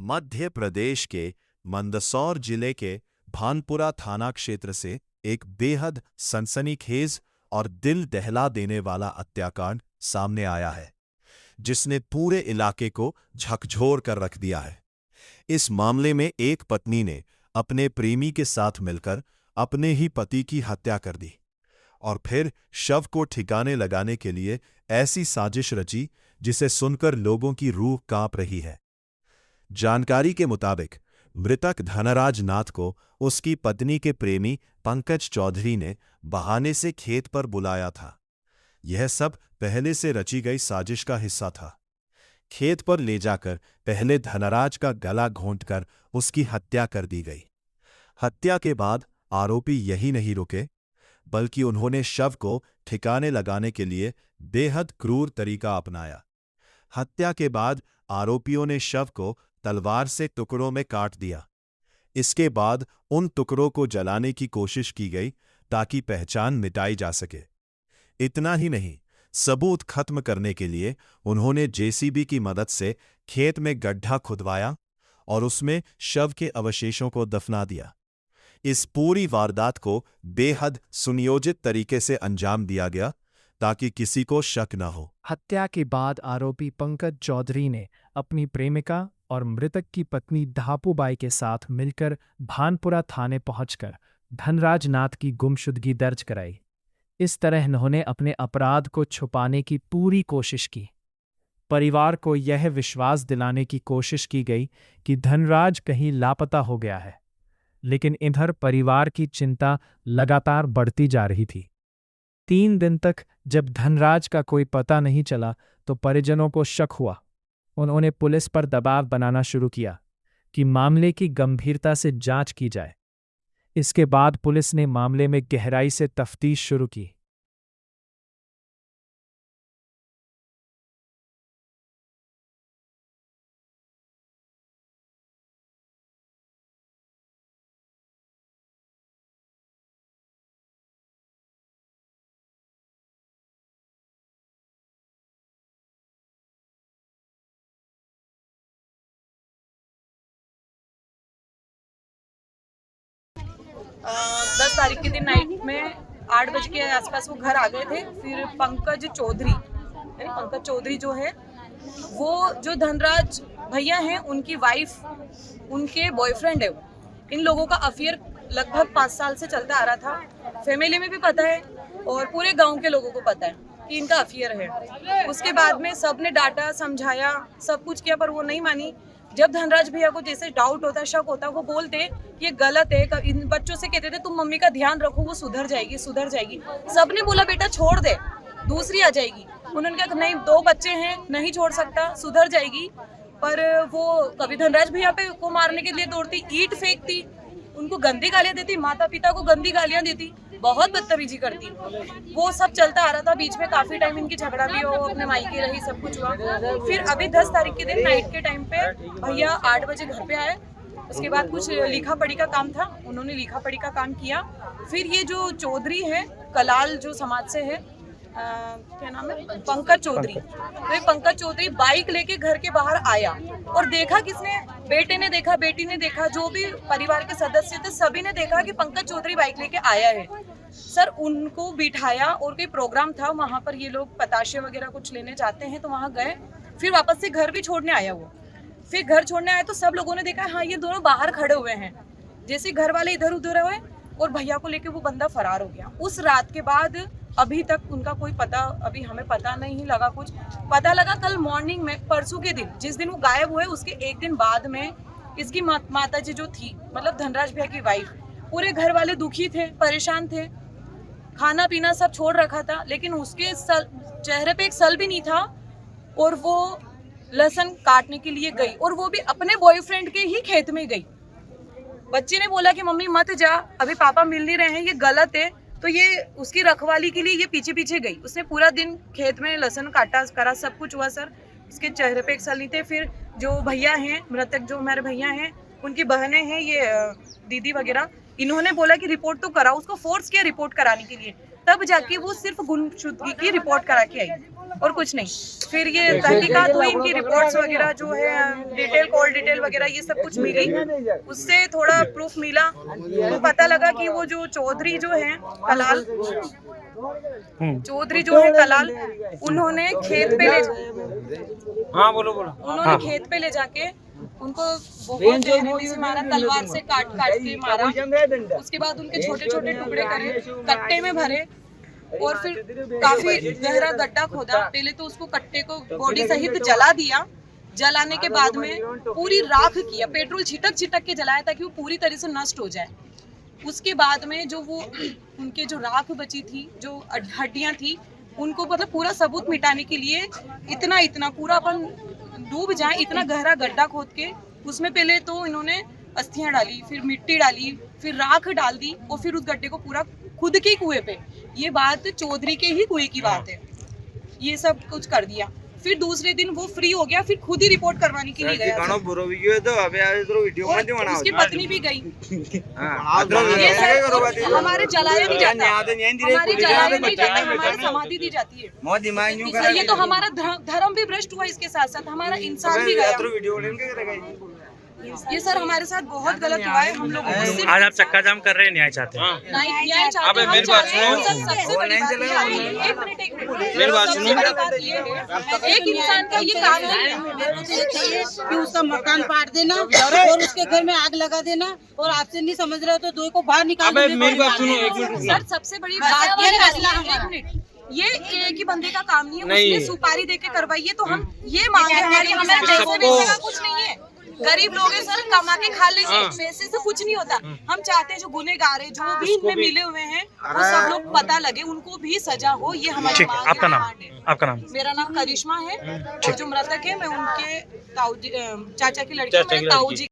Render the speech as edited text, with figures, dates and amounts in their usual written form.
मध्य प्रदेश के मंदसौर जिले के भानपुरा थाना क्षेत्र से एक बेहद सनसनीखेज और दिल दहला देने वाला हत्याकांड सामने आया है, जिसने पूरे इलाके को झकझोर कर रख दिया है। इस मामले में एक पत्नी ने अपने प्रेमी के साथ मिलकर अपने ही पति की हत्या कर दी और फिर शव को ठिकाने लगाने के लिए ऐसी साजिश रची जिसे सुनकर लोगों की रूह कांप रही है। जानकारी के मुताबिक मृतक धनराज नाथ को उसकी पत्नी के प्रेमी पंकज चौधरी ने बहाने से खेत पर बुलाया था। यह सब पहले से रची गई साजिश का हिस्सा था। खेत पर ले जाकर पहले धनराज का गला घोंटकर उसकी हत्या कर दी गई। हत्या के बाद आरोपी यही नहीं रुके, बल्कि उन्होंने शव को ठिकाने लगाने के लिए बेहद क्रूर तरीका अपनाया। हत्या के बाद आरोपियों ने शव को तलवार से टुकड़ों में काट दिया। इसके बाद उन टुकड़ों को जलाने की कोशिश की गई ताकि पहचान मिटाई जा सके। इतना ही नहीं, सबूत खत्म करने के लिए उन्होंने जेसीबी की मदद से खेत में गड्ढा खुदवाया और उसमें शव के अवशेषों को दफना दिया। इस पूरी वारदात को बेहद सुनियोजित तरीके से अंजाम दिया गया ताकि किसी को शक न हो। हत्या के बाद आरोपी पंकज चौधरी ने अपनी प्रेमिका और मृतक की पत्नी धापूबाई के साथ मिलकर भानपुरा थाने पहुंचकर धनराज नाथ की गुमशुदगी दर्ज कराई। इस तरह उन्होंने अपने अपराध को छुपाने की पूरी कोशिश की। परिवार को यह विश्वास दिलाने की कोशिश की गई कि धनराज कहीं लापता हो गया है, लेकिन इधर परिवार की चिंता लगातार बढ़ती जा रही थी। 3 दिन तक जब धनराज का कोई पता नहीं चला तो परिजनों को शक हुआ। उन्होंने पुलिस पर दबाव बनाना शुरू किया कि मामले की गंभीरता से जांच की जाए। इसके बाद पुलिस ने मामले में गहराई से तफ्तीश शुरू की। अ, 10 तारीख के दिन नाइट में 8 बजे के आसपास वो घर आ गए थे। फिर पंकज चौधरी जो है, वो जो धनराज भैया हैं, उनकी वाइफ, उनके बॉयफ्रेंड है वो। इन लोगों का अफेयर लगभग 5 साल से चलता आ रहा था। फैमिली में भी पता है और पूरे गांव के लोगों को पता है कि इनका अफेयर है। उसके बाद में सब ने डांटा, समझाया, सब कुछ किया, पर वो नहीं मानी। जब धनराज भैया को जैसे डाउट होता, शक होता, वो बोलते कि ये गलत है। इन बच्चों से कहते थे तुम मम्मी का ध्यान रखो, वो सुधर जाएगी। सबने बोला बेटा छोड़ दे, दूसरी आ जाएगी। उन्होंने कहा नहीं, 2 बच्चे हैं, नहीं छोड़ सकता, सुधर जाएगी। पर वो कभी धनराज भैया पे को मारने के लिए दौड़ती, ईंट फेंकती, उनको गंदी गालियां देती, माता पिता को गंदी गालियां देती, बहुत बदतमीजी करती। वो सब चलता आ रहा था। बीच में काफी टाइम इनकी झगड़ा भी हो, अपने मायके रही, सब कुछ हुआ। फिर अभी 10 तारीख के दिन नाइट के टाइम पे भैया 8 बजे घर पे आए। उसके बाद कुछ लिखा पढ़ी का काम था, उन्होंने लिखा पढ़ी का काम किया। फिर ये जो चौधरी है, कलाल जो समाज से है, क्या नाम है, पंकज चौधरी। तो ये पंकज चौधरी बाइक लेके घर के बाहर आया और देखा, किसने, बेटे ने देखा, बेटी ने देखा, जो भी परिवार के सदस्य थे सभी ने देखा कि पंकज चौधरी बाइक लेके आया है। सर उनको बिठाया और कोई प्रोग्राम था वहाँ पर, ये लोग पताशे वगैरह कुछ लेने जाते हैं तो वहाँ गए। फिर वापस से घर भी छोड़ने आया वो। फिर घर छोड़ने आया तो सब लोगों ने देखा हाँ ये दोनों बाहर खड़े हुए हैं। जैसे घर वाले इधर उधर हुए और भैया को लेके वो बंदा फरार हो गया। उस रात के बाद अभी तक उनका कोई पता, अभी हमें पता नहीं लगा। कुछ पता लगा कल मॉर्निंग में, परसों के दिन, जिस दिन वो गायब हुए उसके 1 दिन बाद में इसकी माता जी जो थी, मतलब धनराज भैया की वाइफ, पूरे घर वाले दुखी थे, परेशान थे, खाना पीना सब छोड़ रखा था, लेकिन उसके चेहरे पे एक सल भी नहीं था। और वो लहसुन काटने के लिए गई, और वो भी अपने बॉयफ्रेंड के ही खेत में गई। बच्चे ने बोला कि मम्मी मत जा, अभी पापा मिल नहीं रहे हैं, ये गलत है। तो ये उसकी रखवाली के लिए ये पीछे पीछे गई। उसने पूरा दिन खेत में लहसुन काटा, करा, सब कुछ हुआ। सर उसके चेहरे पे एक सल नहीं थे। फिर जो भैया हैं, मृतक जो मेरे भैया हैं, उनकी बहनें हैं, ये दीदी वगैरह, इन्होंने बोला कि रिपोर्ट तो कराओ। उसको फोर्स किया रिपोर्ट कराने के लिए, तब जाके वो सिर्फ गुमशुदगी की रिपोर्ट करा के आई। और कुछ नहीं। फिर ये तहकीकात हुई, इनकी रिपोर्ट्स वगैरह जो है डिटेल, कॉल डिटेल वगैरह ये सब कुछ मिली, उससे थोड़ा प्रूफ मिला तो पता लगा कि वो जो चौधरी जो है कलाल चौधरी जो है कलाल, उन्होंने खेत पे उन्होंने खेत पे ले जाके उनको बहुत बेरहमी से मारा, तलवार से काट के मारा। उसके बाद उनके छोटे छोटे टुकड़े करे, कट्टे में भरे और फिर काफी गहरा गड्ढा खोदा। पहले तो उसको कट्टे को बॉडी सहित जला दिया, जलाने के बाद में पूरी राख किया, पेट्रोल छिटक के जलाया ताकि वो पूरी तरह से नष्ट हो जाए। उसके बाद में जो वो उनके जो राख बची थी, जो हड्डियां थी, उनको मतलब पूरा सबूत मिटाने के लिए इतना पूरा अपन डूब जाए, इतना गहरा गड्ढा खोद के उसमें पहले तो इन्होंने अस्थियां डाली, फिर मिट्टी डाली, फिर राख डाल दी और फिर उस गड्ढे को पूरा खुद के कुएं पे, ये बात चौधरी के ही कुएं की बात है, ये सब कुछ कर दिया। फिर दूसरे दिन वो फ्री हो गया, फिर खुद ही रिपोर्ट करवाने के लिए गया। उसकी पत्नी भी गई। ये सर हमारे जलाया नहीं जाता, हमारी जलाया नहीं जाता, हमारी समाधि दी जाती है। ये तो हमारा धर्म भी भ्रष्ट हुआ, इसके साथ साथ हमारा इंसान भी गया। ये सर हमारे साथ बहुत गलत हुआ है। हम लोगों को आज आप चक्का जाम कर रहे हैं, न्याय चाहते हैं? न्याय चाहते हैं। मेरी बात सुनो, सबसे बड़ी बात एक मिनट मेरी बात सुनो। एक इंसान का ये काम नहीं है। मेरे को तो ये चाहिए कि उसका मकान पाट देना और उसके घर में आग लगा देना, और आपसे नहीं समझ रहे हो तो दो को बाहर निकाल। मेरी बात सुनो, एक मिनट। सर सबसे बड़ी बात ये ये एक ही बंदे का काम नहीं है, उसने सुपारी देके करवाई है, तो हम ये मांगे हमारे पैसे का कुछ नहीं है। गरीब लोग हैं सर, कमा के खा लेंगे, पैसे से कुछ नहीं होता। हम चाहते हैं जो गुनहगार है, जो भी इनमें मिले हुए हैं, वो सब लोग पता लगे, उनको भी सजा हो, ये हमारी मांग है। आपका नाम? मेरा नाम करिश्मा है और जो मृतक है मैं उनके चाचा की लड़की, ताऊ जी